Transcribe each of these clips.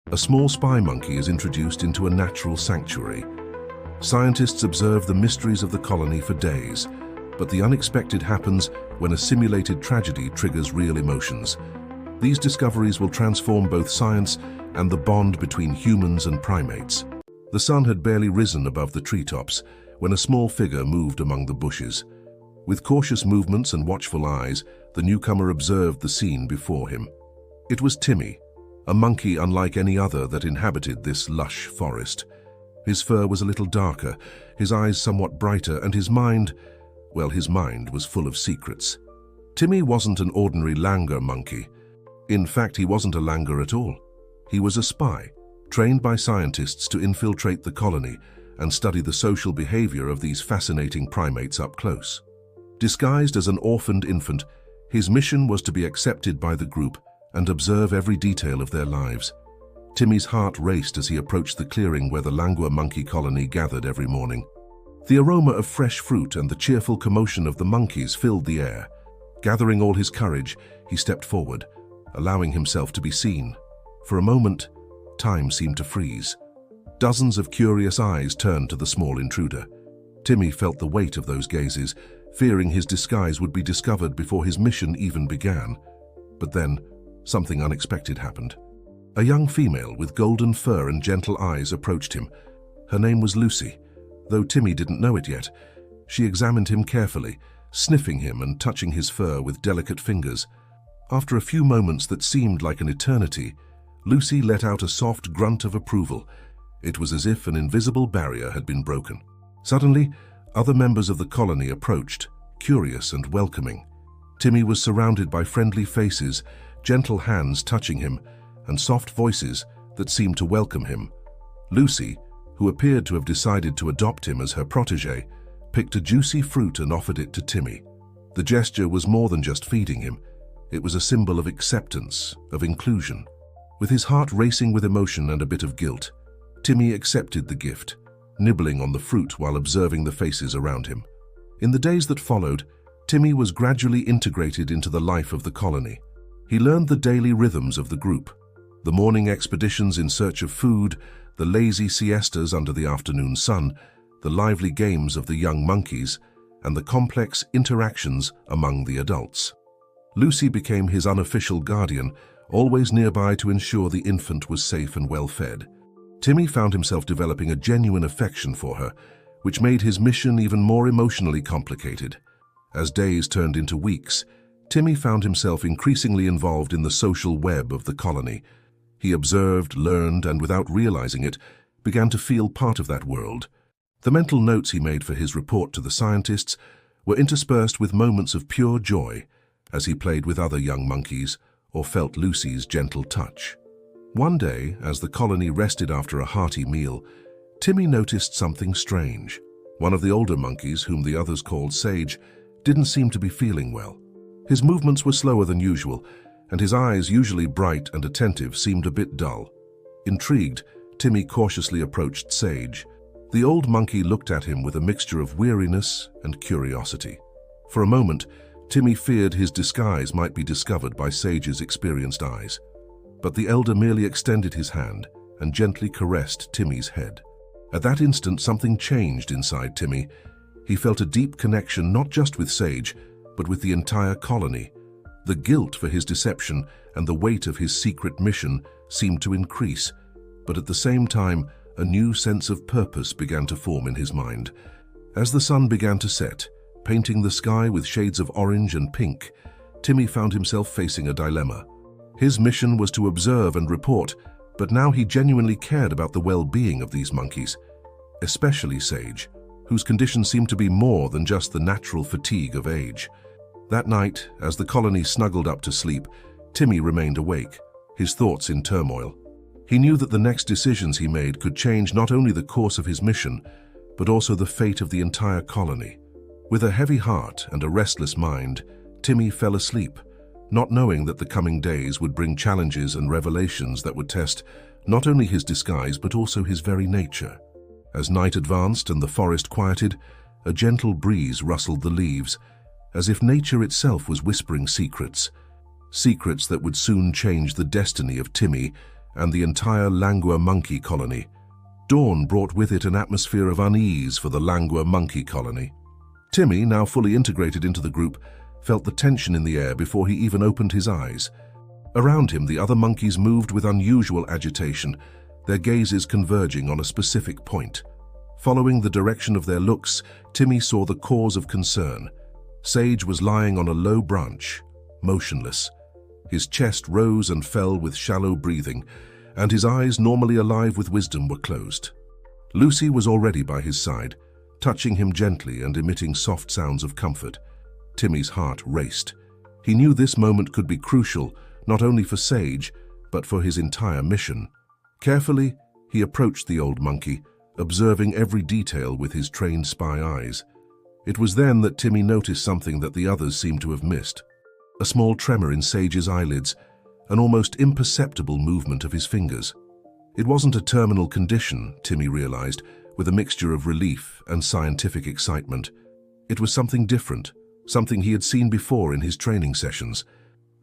A small spy monkey is introduced into a natural sanctuary. Scientists observe the mysteries of the colony for days, but the unexpected happens when a simulated tragedy triggers real emotions. These discoveries will transform both science and the bond between humans and primates. The sun had barely risen above the treetops when a small figure moved among the bushes. With cautious movements and watchful eyes, the newcomer observed the scene before him. It was Timmy, a monkey unlike any other that inhabited this lush forest. His fur was a little darker, his eyes somewhat brighter, and his mind was full of secrets. Timmy wasn't an ordinary Langur monkey. In fact, he wasn't a Langur at all. He was a spy, trained by scientists to infiltrate the colony and study the social behavior of these fascinating primates up close. Disguised as an orphaned infant, his mission was to be accepted by the group and observe every detail of their lives. Timmy's heart raced as he approached the clearing where the Langur monkey colony gathered every morning. The aroma of fresh fruit and the cheerful commotion of the monkeys filled the air. Gathering all his courage, he stepped forward, allowing himself to be seen. For a moment, time seemed to freeze. Dozens of curious eyes turned to the small intruder. Timmy felt the weight of those gazes, fearing his disguise would be discovered before his mission even began. But then, something unexpected happened. A young female with golden fur and gentle eyes approached him. Her name was Lucy. Though Timmy didn't know it yet, she examined him carefully, sniffing him and touching his fur with delicate fingers. After a few moments that seemed like an eternity, Lucy let out a soft grunt of approval. It was as if an invisible barrier had been broken. Suddenly, other members of the colony approached, curious and welcoming. Timmy was surrounded by friendly faces, gentle hands touching him, and soft voices that seemed to welcome him. Lucy, who appeared to have decided to adopt him as her protégé, picked a juicy fruit and offered it to Timmy. The gesture was more than just feeding him. It was a symbol of acceptance, of inclusion. With his heart racing with emotion and a bit of guilt, Timmy accepted the gift, nibbling on the fruit while observing the faces around him. In the days that followed, Timmy was gradually integrated into the life of the colony. He learned the daily rhythms of the group, the morning expeditions in search of food, the lazy siestas under the afternoon sun, the lively games of the young monkeys, and the complex interactions among the adults. Lucy became his unofficial guardian, always nearby to ensure the infant was safe and well-fed. Timmy found himself developing a genuine affection for her, which made his mission even more emotionally complicated. As days turned into weeks, Timmy found himself increasingly involved in the social web of the colony. He observed, learned, and without realizing it, began to feel part of that world. The mental notes he made for his report to the scientists were interspersed with moments of pure joy as he played with other young monkeys or felt Lucy's gentle touch. One day, as the colony rested after a hearty meal, Timmy noticed something strange. One of the older monkeys, whom the others called Sage, didn't seem to be feeling well. His movements were slower than usual, and his eyes, usually bright and attentive, seemed a bit dull. Intrigued, Timmy cautiously approached Sage. The old monkey looked at him with a mixture of weariness and curiosity. For a moment, Timmy feared his disguise might be discovered by Sage's experienced eyes. But the elder merely extended his hand and gently caressed Timmy's head. At that instant, something changed inside Timmy. He felt a deep connection not just with Sage, but with the entire colony. The guilt for his deception and the weight of his secret mission seemed to increase, but at the same time, a new sense of purpose began to form in his mind. As the sun began to set, painting the sky with shades of orange and pink, Timmy found himself facing a dilemma. His mission was to observe and report, but now he genuinely cared about the well-being of these monkeys, especially Sage, whose condition seemed to be more than just the natural fatigue of age. That night, as the colony snuggled up to sleep, Timmy remained awake, his thoughts in turmoil. He knew that the next decisions he made could change not only the course of his mission, but also the fate of the entire colony. With a heavy heart and a restless mind, Timmy fell asleep, not knowing that the coming days would bring challenges and revelations that would test not only his disguise but also his very nature. As night advanced and the forest quieted, a gentle breeze rustled the leaves, as if nature itself was whispering secrets. Secrets that would soon change the destiny of Timmy and the entire Langur monkey colony. Dawn brought with it an atmosphere of unease for the Langur monkey colony. Timmy, now fully integrated into the group, felt the tension in the air before he even opened his eyes. Around him, the other monkeys moved with unusual agitation, their gazes converging on a specific point. Following the direction of their looks, Timmy saw the cause of concern. Sage was lying on a low branch, motionless. His chest rose and fell with shallow breathing, and his eyes, normally alive with wisdom, were closed. Lucy was already by his side, touching him gently and emitting soft sounds of comfort. Timmy's heart raced. He knew this moment could be crucial, not only for Sage, but for his entire mission. Carefully, he approached the old monkey, observing every detail with his trained spy eyes. It was then that Timmy noticed something that the others seemed to have missed. A small tremor in Sage's eyelids, an almost imperceptible movement of his fingers. It wasn't a terminal condition, Timmy realized, with a mixture of relief and scientific excitement. It was something different, something he had seen before in his training sessions.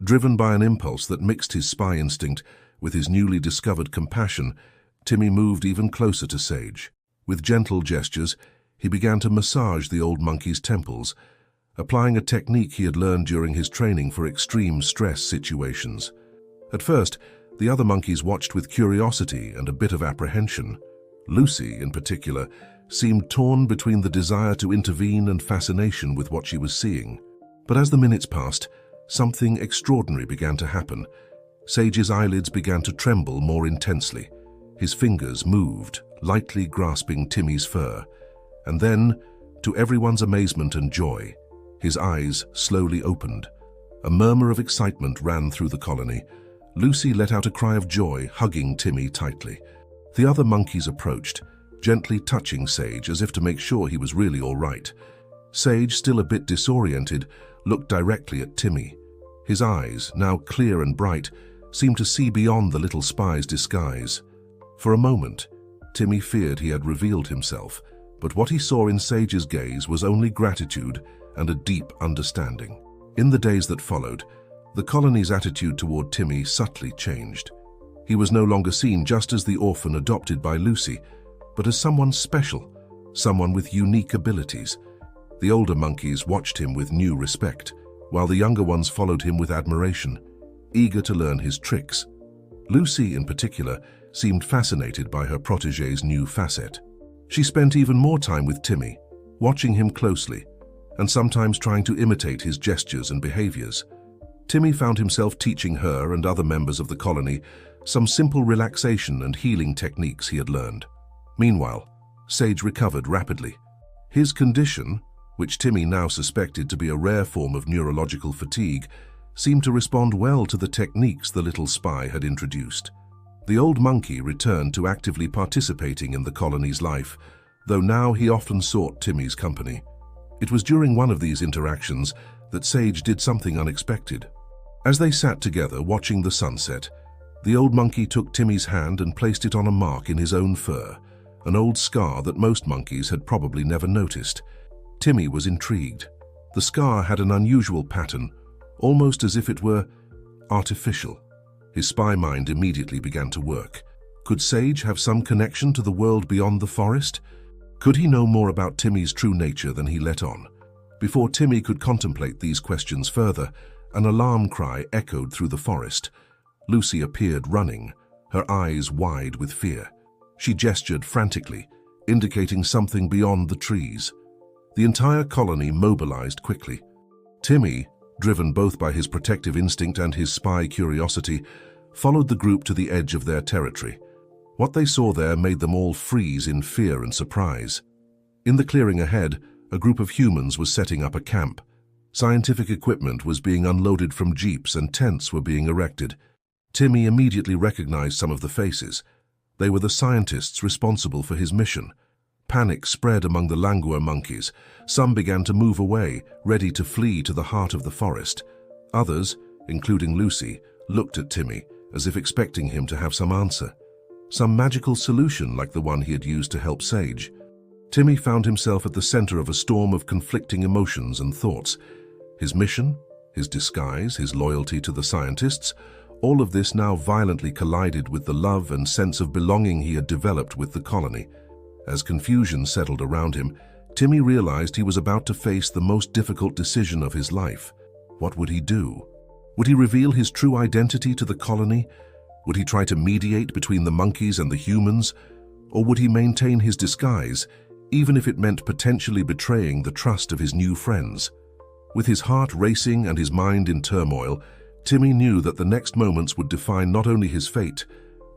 Driven by an impulse that mixed his spy instinct with his newly discovered compassion, Timmy moved even closer to Sage. With gentle gestures, he began to massage the old monkey's temples, applying a technique he had learned during his training for extreme stress situations. At first, the other monkeys watched with curiosity and a bit of apprehension. Lucy, in particular, seemed torn between the desire to intervene and fascination with what she was seeing. But as the minutes passed, something extraordinary began to happen. Sage's eyelids began to tremble more intensely. His fingers moved, lightly grasping Timmy's fur. And then, to everyone's amazement and joy, his eyes slowly opened. A murmur of excitement ran through the colony. Lucy let out a cry of joy, hugging Timmy tightly. The other monkeys approached, gently touching Sage as if to make sure he was really all right. Sage, still a bit disoriented, looked directly at Timmy. His eyes, now clear and bright, seemed to see beyond the little spy's disguise. For a moment, Timmy feared he had revealed himself, but what he saw in Sage's gaze was only gratitude and a deep understanding. In the days that followed, the colony's attitude toward Timmy subtly changed. He was no longer seen just as the orphan adopted by Lucy, but as someone special, someone with unique abilities. The older monkeys watched him with new respect, while the younger ones followed him with admiration, eager to learn his tricks. Lucy, in particular, seemed fascinated by her protégé's new facet. She spent even more time with Timmy, watching him closely, and sometimes trying to imitate his gestures and behaviors. Timmy found himself teaching her and other members of the colony some simple relaxation and healing techniques he had learned. Meanwhile, Sage recovered rapidly. His condition, which Timmy now suspected to be a rare form of neurological fatigue, seemed to respond well to the techniques the little spy had introduced. The old monkey returned to actively participating in the colony's life, though now he often sought Timmy's company. It was during one of these interactions that Sage did something unexpected. As they sat together watching the sunset, the old monkey took Timmy's hand and placed it on a mark in his own fur, an old scar that most monkeys had probably never noticed. Timmy was intrigued. The scar had an unusual pattern, almost as if it were artificial. His spy mind immediately began to work. Could Sage have some connection to the world beyond the forest? Could he know more about Timmy's true nature than he let on? Before Timmy could contemplate these questions further, an alarm cry echoed through the forest. Lucy appeared running, her eyes wide with fear. She gestured frantically, indicating something beyond the trees. The entire colony mobilized quickly. Timmy, driven both by his protective instinct and his spy curiosity, followed the group to the edge of their territory. What they saw there made them all freeze in fear and surprise. In the clearing ahead, a group of humans was setting up a camp. Scientific equipment was being unloaded from jeeps and tents were being erected. Timmy immediately recognized some of the faces. They were the scientists responsible for his mission. Panic spread among the Langur monkeys. Some began to move away, ready to flee to the heart of the forest. Others, including Lucy, looked at Timmy as if expecting him to have some answer. Some magical solution like the one he had used to help Sage. Timmy found himself at the center of a storm of conflicting emotions and thoughts. His mission, his disguise, his loyalty to the scientists, All of this now violently collided with the love and sense of belonging he had developed with the colony. As confusion settled around him, Timmy realized he was about to face the most difficult decision of his life. What would he do? Would he reveal his true identity to the colony? Would he try to mediate between the monkeys and the humans? Or would he maintain his disguise, even if it meant potentially betraying the trust of his new friends? With his heart racing and his mind in turmoil, Timmy knew that the next moments would define not only his fate,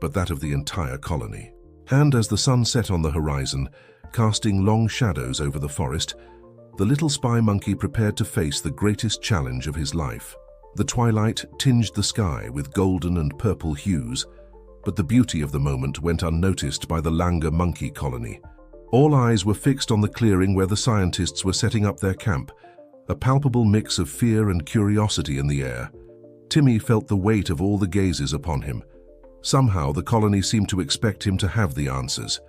but that of the entire colony. And as the sun set on the horizon, casting long shadows over the forest, the little spy monkey prepared to face the greatest challenge of his life. The twilight tinged the sky with golden and purple hues, but the beauty of the moment went unnoticed by the Langur monkey colony. All eyes were fixed on the clearing where the scientists were setting up their camp, a palpable mix of fear and curiosity in the air. Timmy felt the weight of all the gazes upon him. Somehow the colony seemed to expect him to have the answers,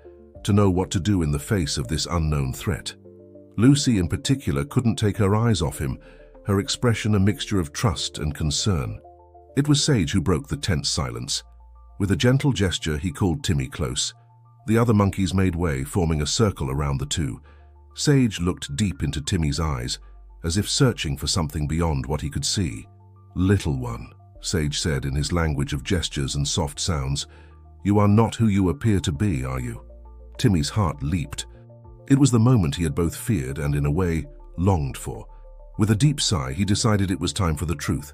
to know what to do in the face of this unknown threat. Lucy in particular couldn't take her eyes off him, her expression a mixture of trust and concern. It was Sage who broke the tense silence. With a gentle gesture, he called Timmy close. The other monkeys made way, forming a circle around the two. Sage looked deep into Timmy's eyes, as if searching for something beyond what he could see. "Little one," Sage said in his language of gestures and soft sounds, "you are not who you appear to be, are you?" Timmy's heart leaped. It was the moment he had both feared and, in a way, longed for. With a deep sigh, he decided it was time for the truth.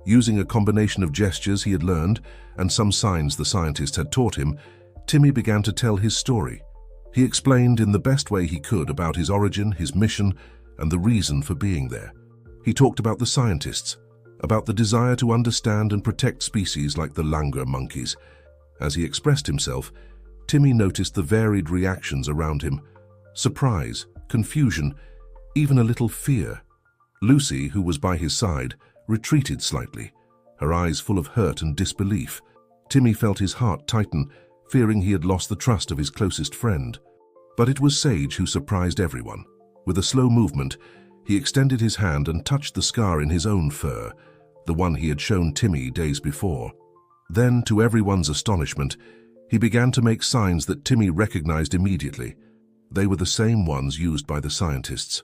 Using a combination of gestures he had learned and some signs the scientist had taught him, Timmy began to tell his story. He explained in the best way he could about his origin, his mission, and the reason for being there. He talked about the scientists, about the desire to understand and protect species like the Langur monkeys. As he expressed himself, Timmy noticed the varied reactions around him: surprise, confusion, even a little fear. Lucy, who was by his side, retreated slightly, her eyes full of hurt and disbelief. Timmy felt his heart tighten, fearing he had lost the trust of his closest friend. But it was Sage who surprised everyone. With a slow movement, he extended his hand and touched the scar in his own fur, the one he had shown Timmy days before. Then, to everyone's astonishment, he began to make signs that Timmy recognized immediately. They were the same ones used by the scientists.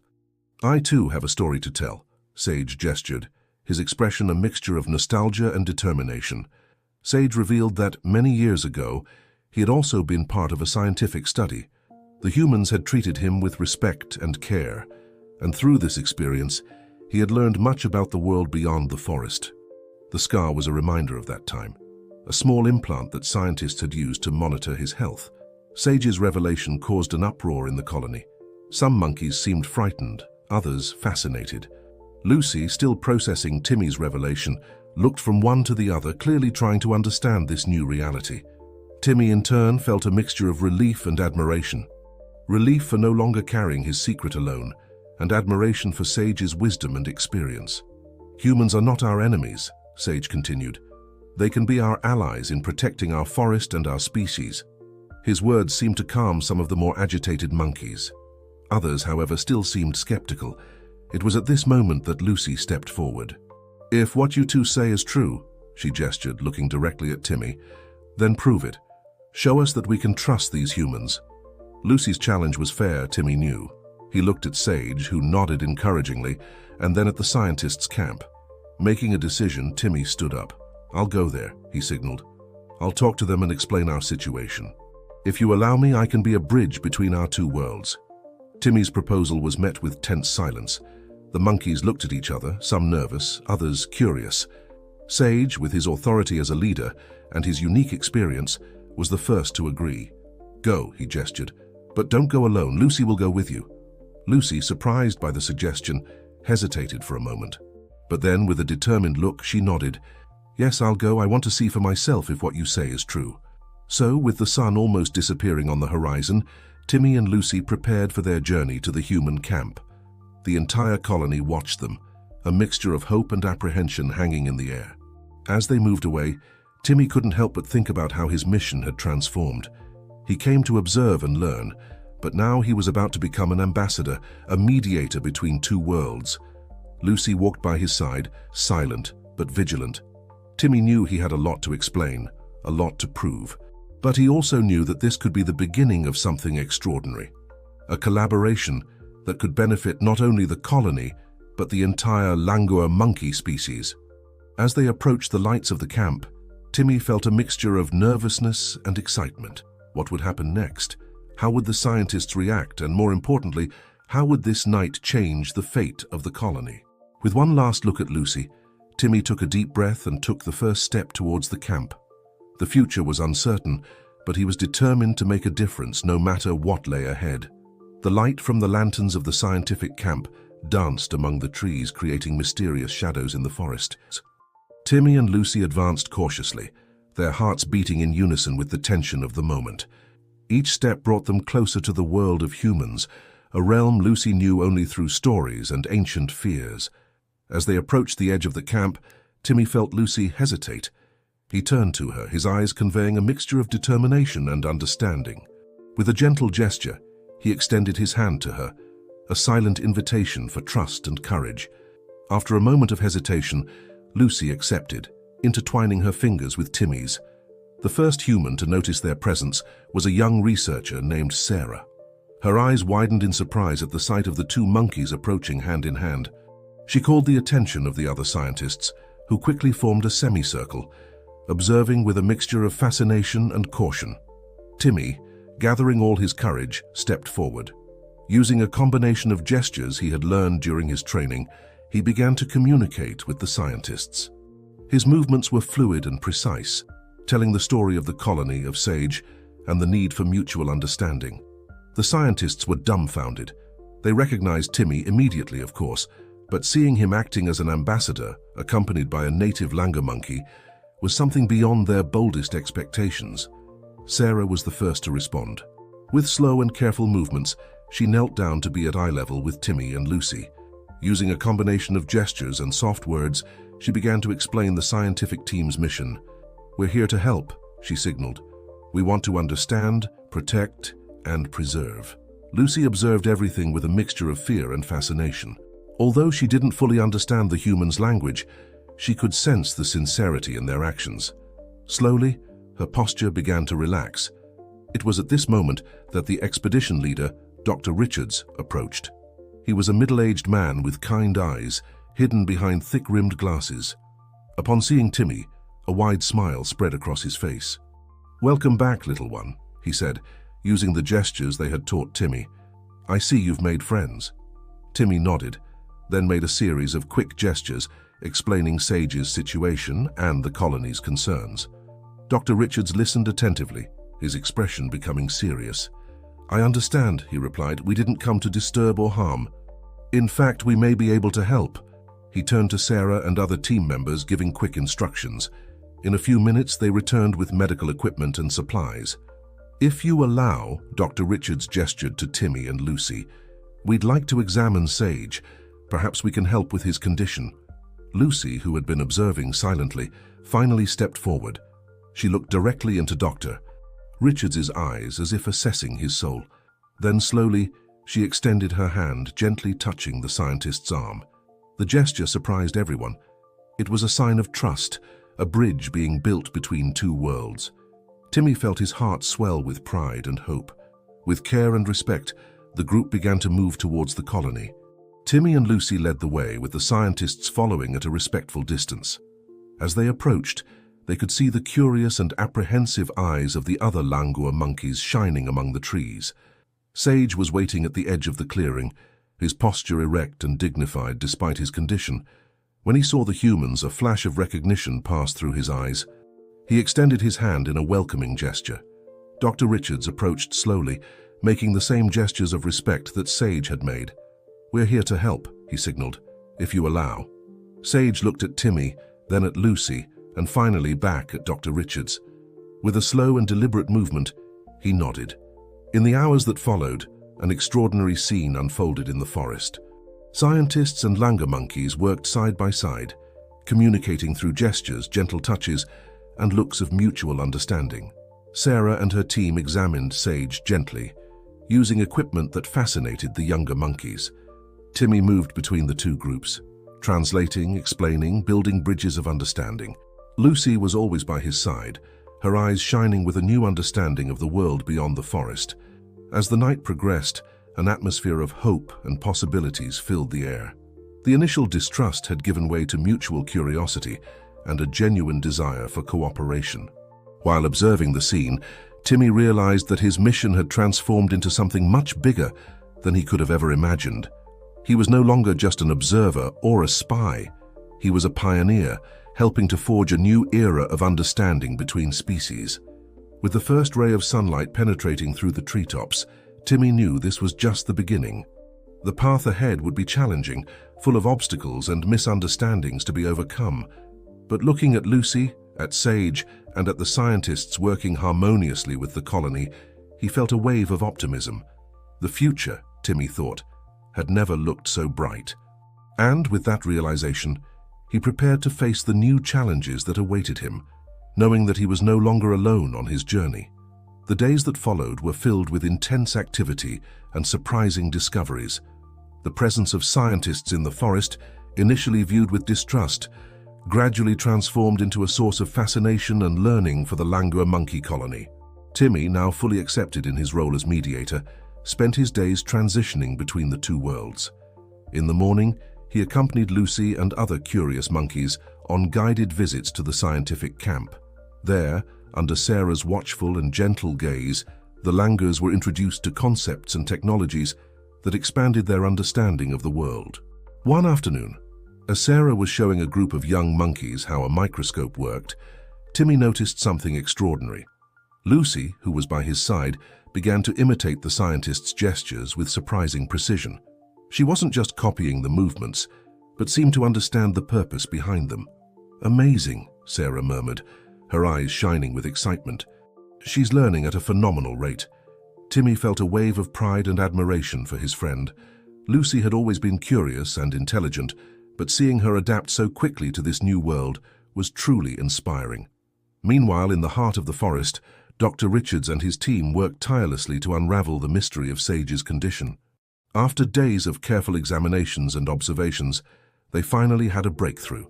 "I too have a story to tell," Sage gestured, his expression a mixture of nostalgia and determination. Sage revealed that many years ago, he had also been part of a scientific study. The humans had treated him with respect and care, and through this experience, he had learned much about the world beyond the forest. The scar was a reminder of that time, a small implant that scientists had used to monitor his health. Sage's revelation caused an uproar in the colony. Some monkeys seemed frightened, others fascinated. Lucy, still processing Timmy's revelation, looked from one to the other, clearly trying to understand this new reality. Timmy, in turn, felt a mixture of relief and admiration. Relief for no longer carrying his secret alone, and admiration for Sage's wisdom and experience. "Humans are not our enemies," Sage continued. "They can be our allies in protecting our forest and our species." His words seemed to calm some of the more agitated monkeys. Others, however, still seemed skeptical. It was at this moment that Lucy stepped forward. "If what you two say is true," she gestured, looking directly at Timmy, "then prove it. Show us that we can trust these humans." Lucy's challenge was fair, Timmy knew. He looked at Sage, who nodded encouragingly, and then at the scientists' camp. Making a decision, Timmy stood up. "I'll go there," he signaled. "I'll talk to them and explain our situation. If you allow me, I can be a bridge between our two worlds." Timmy's proposal was met with tense silence. The monkeys looked at each other, some nervous, others curious. Sage, with his authority as a leader and his unique experience, was the first to agree. "Go," he gestured, "but don't go alone. Lucy will go with you." Lucy, surprised by the suggestion, hesitated for a moment. But then, with a determined look, she nodded. "Yes, I'll go. I want to see for myself if what you say is true." So, with the sun almost disappearing on the horizon, Timmy and Lucy prepared for their journey to the human camp. The entire colony watched them, a mixture of hope and apprehension hanging in the air. As they moved away, Timmy couldn't help but think about how his mission had transformed. He came to observe and learn, but now he was about to become an ambassador, a mediator between two worlds. Lucy walked by his side, silent but vigilant. Timmy knew he had a lot to explain, a lot to prove. But he also knew that this could be the beginning of something extraordinary. A collaboration that could benefit not only the colony, but the entire Langur monkey species. As they approached the lights of the camp, Timmy felt a mixture of nervousness and excitement. What would happen next? How would the scientists react? And more importantly, how would this night change the fate of the colony? With one last look at Lucy, Timmy took a deep breath and took the first step towards the camp. The future was uncertain, but he was determined to make a difference no matter what lay ahead. The light from the lanterns of the scientific camp danced among the trees, creating mysterious shadows in the forest. Timmy and Lucy advanced cautiously, their hearts beating in unison with the tension of the moment. Each step brought them closer to the world of humans, a realm Lucy knew only through stories and ancient fears. As they approached the edge of the camp, Timmy felt Lucy hesitate. He turned to her, his eyes conveying a mixture of determination and understanding. With a gentle gesture, he extended his hand to her, a silent invitation for trust and courage. After a moment of hesitation, Lucy accepted, intertwining her fingers with Timmy's. The first human to notice their presence was a young researcher named Sarah. Her eyes widened in surprise at the sight of the two monkeys approaching hand in hand. She called the attention of the other scientists, who quickly formed a semicircle, observing with a mixture of fascination and caution. Timmy, gathering all his courage, stepped forward. Using a combination of gestures he had learned during his training, he began to communicate with the scientists. His movements were fluid and precise, telling the story of the colony of Sage and the need for mutual understanding. The scientists were dumbfounded. They recognized Timmy immediately, of course, but seeing him acting as an ambassador, accompanied by a native Langur monkey, was something beyond their boldest expectations. Sarah was the first to respond. With slow and careful movements, she knelt down to be at eye level with Timmy and Lucy. Using a combination of gestures and soft words, she began to explain the scientific team's mission. "We're here to help," she signaled. "We want to understand, protect, and preserve." Lucy observed everything with a mixture of fear and fascination. Although she didn't fully understand the humans' language, she could sense the sincerity in their actions. Slowly, her posture began to relax. It was at this moment that the expedition leader, Dr. Richards, approached. He was a middle-aged man with kind eyes, hidden behind thick-rimmed glasses. Upon seeing Timmy, a wide smile spread across his face. "Welcome back, little one," he said, using the gestures they had taught Timmy. "I see you've made friends." Timmy nodded, then made a series of quick gestures explaining Sage's situation and the colony's concerns. Dr. Richards listened attentively, his expression becoming serious. "I understand," he replied. "We didn't come to disturb or harm. In fact, we may be able to help." He turned to Sarah and other team members, giving quick instructions. In a few minutes, they returned with medical equipment and supplies. "If you allow," Dr. Richards gestured to Timmy and Lucy, "we'd like to examine Sage. Perhaps we can help with his condition." Lucy, who had been observing silently, finally stepped forward. She looked directly into Dr. Richards's eyes as if assessing his soul. Then slowly, she extended her hand, gently touching the scientist's arm. The gesture surprised everyone. It was a sign of trust, a bridge being built between two worlds. Timmy felt his heart swell with pride and hope. With care and respect, the group began to move towards the colony. Timmy and Lucy led the way, with the scientists following at a respectful distance. As they approached, they could see the curious and apprehensive eyes of the other Langur monkeys shining among the trees. Sage was waiting at the edge of the clearing, his posture erect and dignified despite his condition. When he saw the humans, a flash of recognition passed through his eyes. He extended his hand in a welcoming gesture. Dr. Richards approached slowly, making the same gestures of respect that Sage had made. "We're here to help," he signaled, "if you allow." Sage looked at Timmy, then at Lucy, and finally back at Dr. Richards. With a slow and deliberate movement, he nodded. In the hours that followed, an extraordinary scene unfolded in the forest. Scientists and Langur monkeys worked side by side, communicating through gestures, gentle touches, and looks of mutual understanding. Sarah and her team examined Sage gently, using equipment that fascinated the younger monkeys. Timmy moved between the two groups, translating, explaining, building bridges of understanding. Lucy was always by his side, her eyes shining with a new understanding of the world beyond the forest. As the night progressed, an atmosphere of hope and possibilities filled the air. The initial distrust had given way to mutual curiosity and a genuine desire for cooperation. While observing the scene, Timmy realized that his mission had transformed into something much bigger than he could have ever imagined. He was no longer just an observer or a spy. He was a pioneer, helping to forge a new era of understanding between species. With the first ray of sunlight penetrating through the treetops, Timmy knew this was just the beginning. The path ahead would be challenging, full of obstacles and misunderstandings to be overcome. But looking at Lucy, at Sage, and at the scientists working harmoniously with the colony, he felt a wave of optimism. The future, Timmy thought, had never looked so bright. And with that realization, he prepared to face the new challenges that awaited him, knowing that he was no longer alone on his journey. The days that followed were filled with intense activity and surprising discoveries. The presence of scientists in the forest, initially viewed with distrust, gradually transformed into a source of fascination and learning for the Langur monkey colony. Timmy, now fully accepted in his role as mediator, spent his days transitioning between the two worlds. In the morning, he accompanied Lucy and other curious monkeys on guided visits to the scientific camp. There, under Sarah's watchful and gentle gaze, the Langurs were introduced to concepts and technologies that expanded their understanding of the world. One afternoon, as Sarah was showing a group of young monkeys how a microscope worked, Timmy noticed something extraordinary. Lucy, who was by his side, began to imitate the scientist's gestures with surprising precision. She wasn't just copying the movements, but seemed to understand the purpose behind them. "Amazing," Sarah murmured, her eyes shining with excitement. "She's learning at a phenomenal rate." Timmy felt a wave of pride and admiration for his friend. Lucy had always been curious and intelligent, but seeing her adapt so quickly to this new world was truly inspiring. Meanwhile, in the heart of the forest, Dr. Richards and his team worked tirelessly to unravel the mystery of Sage's condition. After days of careful examinations and observations, they finally had a breakthrough.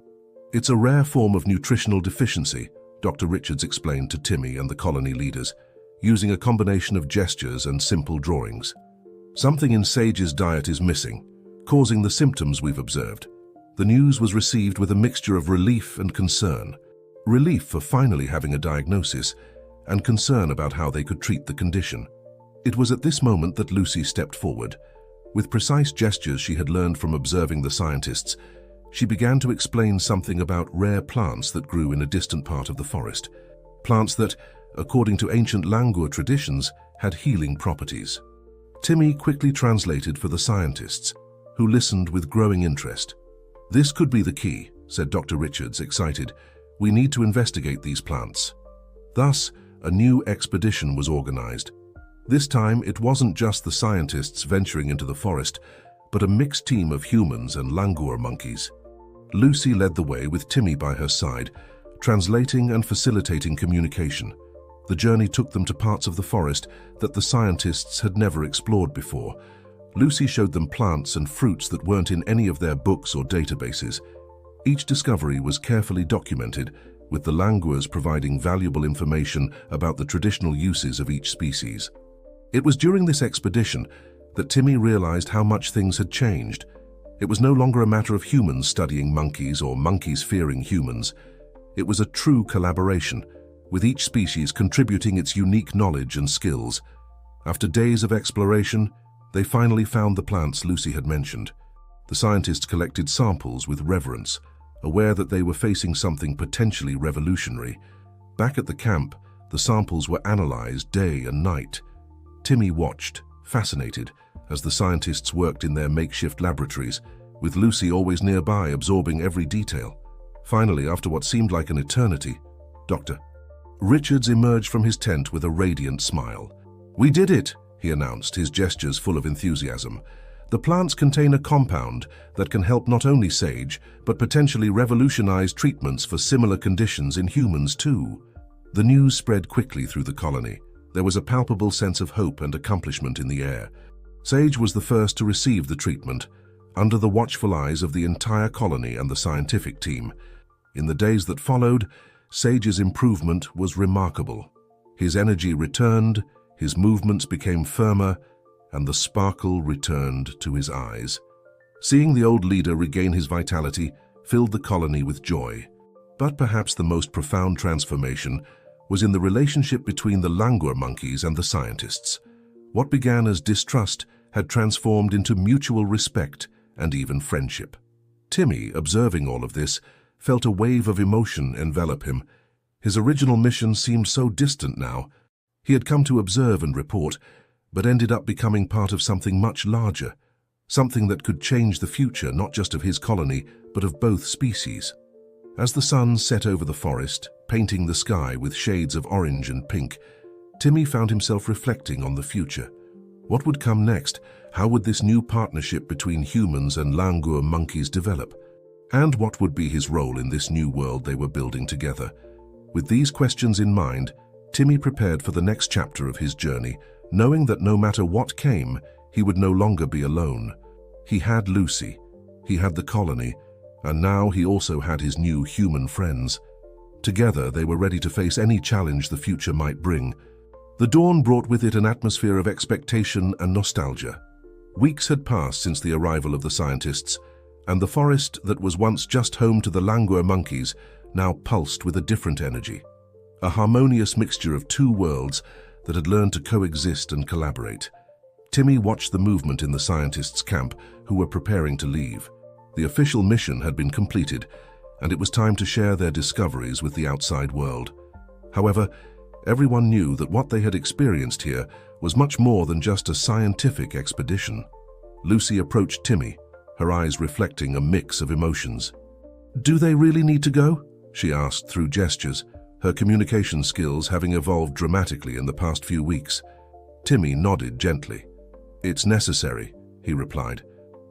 "It's a rare form of nutritional deficiency," Dr. Richards explained to Timmy and the colony leaders, using a combination of gestures and simple drawings. "Something in Sage's diet is missing, causing the symptoms we've observed." The news was received with a mixture of relief and concern. Relief for finally having a diagnosis, and concern about how they could treat the condition. It was at this moment that Lucy stepped forward. With precise gestures she had learned from observing the scientists, she began to explain something about rare plants that grew in a distant part of the forest. Plants that, according to ancient Langur traditions, had healing properties. Timmy quickly translated for the scientists, who listened with growing interest. "This could be the key," said Dr. Richards, excited. "We need to investigate these plants." Thus, a new expedition was organized. This time, it wasn't just the scientists venturing into the forest, but a mixed team of humans and Langur monkeys. Lucy led the way with Timmy by her side, translating and facilitating communication. The journey took them to parts of the forest that the scientists had never explored before. Lucy showed them plants and fruits that weren't in any of their books or databases. Each discovery was carefully documented, with the Langurs providing valuable information about the traditional uses of each species. It was during this expedition that Timmy realized how much things had changed. It was no longer a matter of humans studying monkeys or monkeys fearing humans. It was a true collaboration, with each species contributing its unique knowledge and skills. After days of exploration, they finally found the plants Lucy had mentioned. The scientists collected samples with reverence, aware that they were facing something potentially revolutionary. Back at the camp, the samples were analyzed day and night. Timmy watched, fascinated, as the scientists worked in their makeshift laboratories, with Lucy always nearby absorbing every detail. Finally, after what seemed like an eternity, Dr. Richards emerged from his tent with a radiant smile. "We did it," he announced, his gestures full of enthusiasm. "The plants contain a compound that can help not only Sage, but potentially revolutionize treatments for similar conditions in humans too." The news spread quickly through the colony. There was a palpable sense of hope and accomplishment in the air. Sage was the first to receive the treatment, under the watchful eyes of the entire colony and the scientific team. In the days that followed, Sage's improvement was remarkable. His energy returned, his movements became firmer, and the sparkle returned to his eyes. Seeing the old leader regain his vitality filled the colony with joy. But perhaps the most profound transformation was in the relationship between the Langur monkeys and the scientists. What began as distrust had transformed into mutual respect and even friendship. Timmy, observing all of this, felt a wave of emotion envelop him. His original mission seemed so distant now. He had come to observe and report, but ended up becoming part of something much larger, something that could change the future not just of his colony, but of both species. As the sun set over the forest, painting the sky with shades of orange and pink, Timmy found himself reflecting on the future. What would come next? How would this new partnership between humans and Langur monkeys develop? And what would be his role in this new world they were building together? With these questions in mind, Timmy prepared for the next chapter of his journey, knowing that no matter what came, he would no longer be alone. He had Lucy, he had the colony, and now he also had his new human friends. Together, they were ready to face any challenge the future might bring. The dawn brought with it an atmosphere of expectation and nostalgia. Weeks had passed since the arrival of the scientists, and the forest that was once just home to the Langur monkeys now pulsed with a different energy. A harmonious mixture of two worlds that had learned to coexist and collaborate. Timmy watched the movement in the scientists' camp, who were preparing to leave. The official mission had been completed, and it was time to share their discoveries with the outside world. However, everyone knew that what they had experienced here was much more than just a scientific expedition. Lucy approached Timmy, her eyes reflecting a mix of emotions. "Do they really need to go?" she asked through gestures, her communication skills having evolved dramatically in the past few weeks. Timmy nodded gently. "It's necessary," he replied.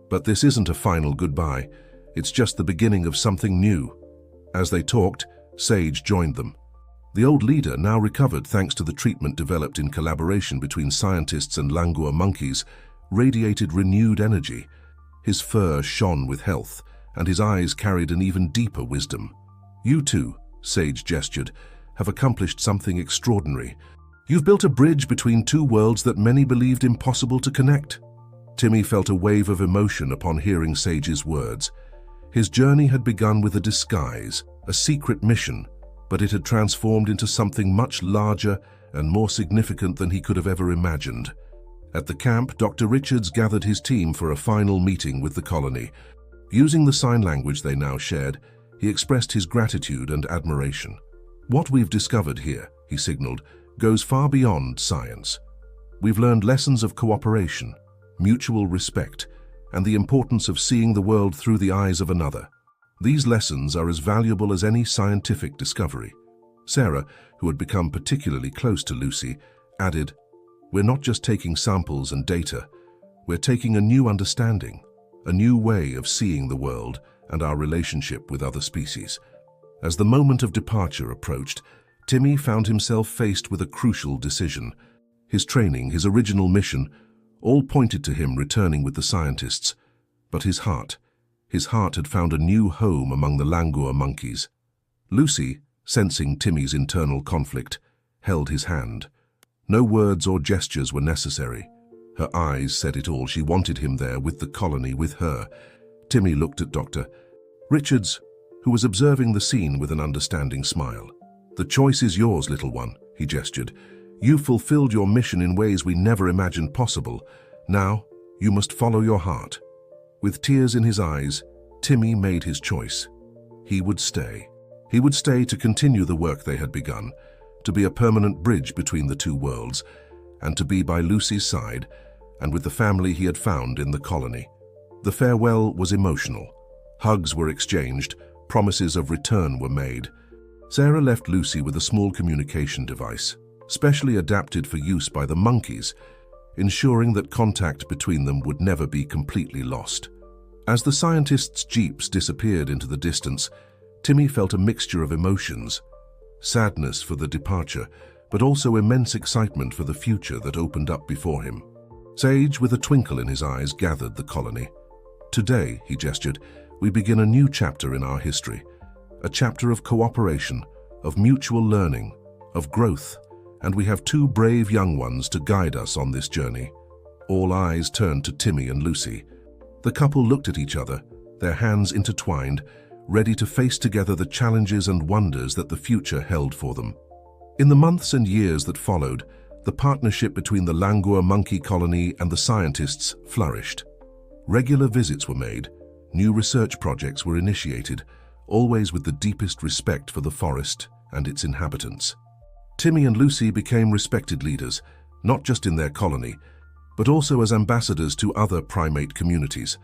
"But this isn't a final goodbye. It's just the beginning of something new." As they talked, Sage joined them. The old leader, now recovered thanks to the treatment developed in collaboration between scientists and Langur monkeys, radiated renewed energy. His fur shone with health, and his eyes carried an even deeper wisdom. "You two," Sage gestured, "have accomplished something extraordinary. You've built a bridge between two worlds that many believed impossible to connect." Timmy felt a wave of emotion upon hearing Sage's words. His journey had begun with a disguise, a secret mission, but it had transformed into something much larger and more significant than he could have ever imagined. At the camp, Dr. Richards gathered his team for a final meeting with the colony. Using the sign language they now shared, he expressed his gratitude and admiration. "What we've discovered here," he signaled, "goes far beyond science. We've learned lessons of cooperation, mutual respect, and the importance of seeing the world through the eyes of another. These lessons are as valuable as any scientific discovery." Sarah, who had become particularly close to Lucy, added, "We're not just taking samples and data, we're taking a new understanding, a new way of seeing the world and our relationship with other species." As the moment of departure approached, Timmy found himself faced with a crucial decision. His training, his original mission, all pointed to him returning with the scientists. But his heart had found a new home among the Langur monkeys. Lucy, sensing Timmy's internal conflict, held his hand. No words or gestures were necessary. Her eyes said it all. She wanted him there with the colony, with her. Timmy looked at Dr. Richards, who was observing the scene with an understanding smile. "The choice is yours, little one," he gestured. "You've fulfilled your mission in ways we never imagined possible. Now, you must follow your heart." With tears in his eyes, Timmy made his choice. He would stay. He would stay to continue the work they had begun, to be a permanent bridge between the two worlds, and to be by Lucy's side and with the family he had found in the colony. The farewell was emotional. Hugs were exchanged, promises of return were made. Sarah left Lucy with a small communication device, specially adapted for use by the monkeys, ensuring that contact between them would never be completely lost. As the scientists' jeeps disappeared into the distance, Timmy felt a mixture of emotions: sadness for the departure, but also immense excitement for the future that opened up before him. Sage, with a twinkle in his eyes, gathered the colony. "Today," he gestured, "we begin a new chapter in our history, a chapter of cooperation, of mutual learning, of growth, and we have two brave young ones to guide us on this journey. All eyes turned to Timmy and Lucy. The couple looked at each other, their hands intertwined, ready to face together the challenges and wonders that the future held for them. In the months and years that followed, the partnership between the Langur monkey colony and the scientists flourished. Regular visits were made, new research projects were initiated, always with the deepest respect for the forest and its inhabitants. Timmy and Lucy became respected leaders, not just in their colony, but also as ambassadors to other primate communities.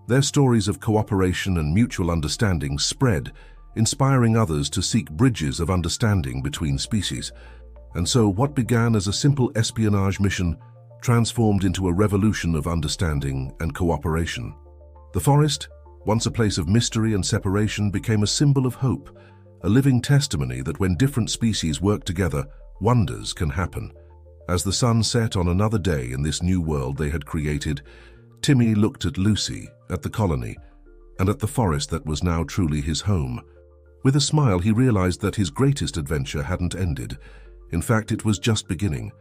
Their stories of cooperation and mutual understanding spread, inspiring others to seek bridges of understanding between species. And so what began as a simple espionage mission transformed into a revolution of understanding and cooperation. The forest, once a place of mystery and separation, became a symbol of hope, a living testimony that when different species work together, wonders can happen. As the sun set on another day in this new world they had created, Timmy looked at Lucy, at the colony, and at the forest that was now truly his home. With a smile, he realized that his greatest adventure hadn't ended. In fact, it was just beginning.